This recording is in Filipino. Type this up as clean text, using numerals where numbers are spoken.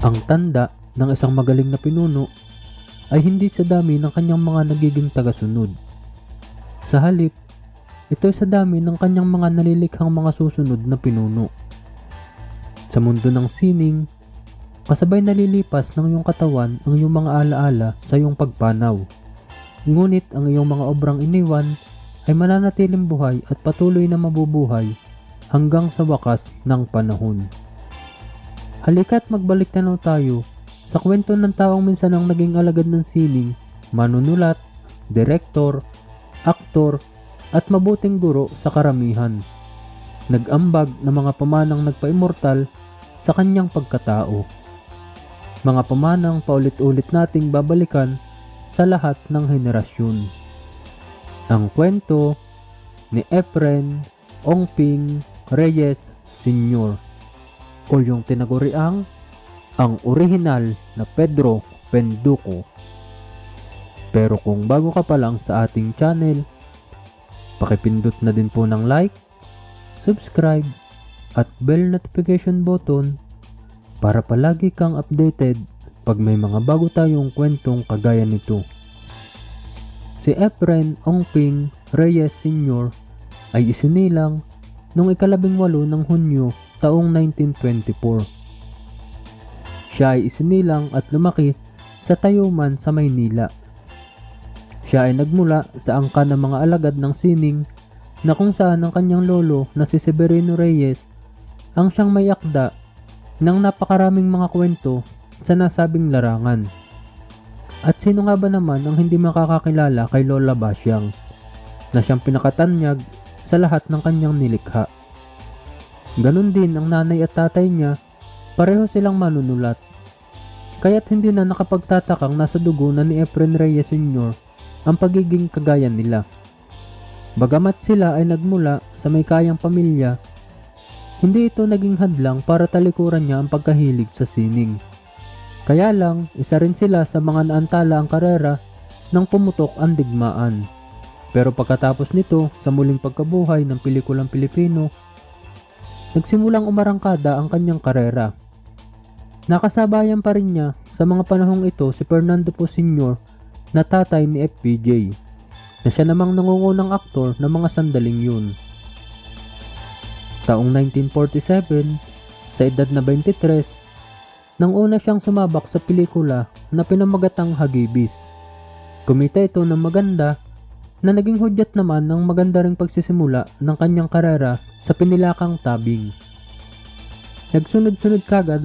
Ang tanda ng isang magaling na pinuno ay hindi sa dami ng kanyang mga nagiging tagasunod. Sa halip, ito ay sa dami ng kanyang mga nalilikhang mga susunod na pinuno. Sa mundo ng sining, kasabay nalilipas ng iyong katawan ang iyong mga alaala sa iyong pagpanaw. Ngunit ang iyong mga obrang iniwan ay mananatiling buhay at patuloy na mabubuhay hanggang sa wakas ng panahon. Halika't magbalik tanaw tayo sa kwento ng taong minsan ang naging alagad ng sining, manunulat, direktor, aktor, at mabuting guro sa karamihan. Nag-ambag ng mga pamanang nagpa-immortal sa kanyang pagkatao. Mga pamanang paulit-ulit nating babalikan sa lahat ng henerasyon. Ang kwento ni Efren Ongping Reyes Sr. o yung tinaguriang ang orihinal na Pedro Penduko. Pero kung bago ka pa lang sa ating channel, pakipindot na din po ng like, subscribe, at bell notification button para palagi kang updated pag may mga bago tayong kwentong kagaya nito. Si Efren Ongping Reyes Sr. ay isinilang noong 18 ng Hunyo taong 1924. Siya ay isinilang at lumaki sa Tayuman sa Maynila. Siya ay nagmula sa angkan ng mga alagad ng sining na kung saan ang kanyang lolo na si Severino Reyes ang siyang may akda ng napakaraming mga kwento sa nasabing larangan. At sino nga ba naman ang hindi makakakilala kay Lola Basyang na siyang pinakatanyag sa lahat ng kanyang nilikha. Ganon din ang nanay at tatay niya, pareho silang manunulat. Kaya't hindi na nakapagtatakang nasa dugo na ni Efren Reyes Sr. ang pagiging kagaya nila. Bagamat sila ay nagmula sa may kayang pamilya, hindi ito naging hadlang para talikuran niya ang pagkahilig sa sining. Kaya lang, isa rin sila sa mga naantala ang karera nang pumutok ang digmaan. Pero pagkatapos nito, sa muling pagkabuhay ng pelikulang Pilipino, nagsimulang umarangkada ang kanyang karera. Nakasabayan pa rin niya sa mga panahong ito si Fernando Po Sr. na tatay ni FPJ, na siya namang nangungunang aktor ng mga sandaling yun. Taong 1947, sa edad na 23, nang una siyang sumabak sa pelikula na pinamagatang Hagibis. Kumita ito ng maganda na naging hudyat naman ng maganda ring pagsisimula ng kanyang karera sa pinilakang tabing. Nagsunod-sunod kagad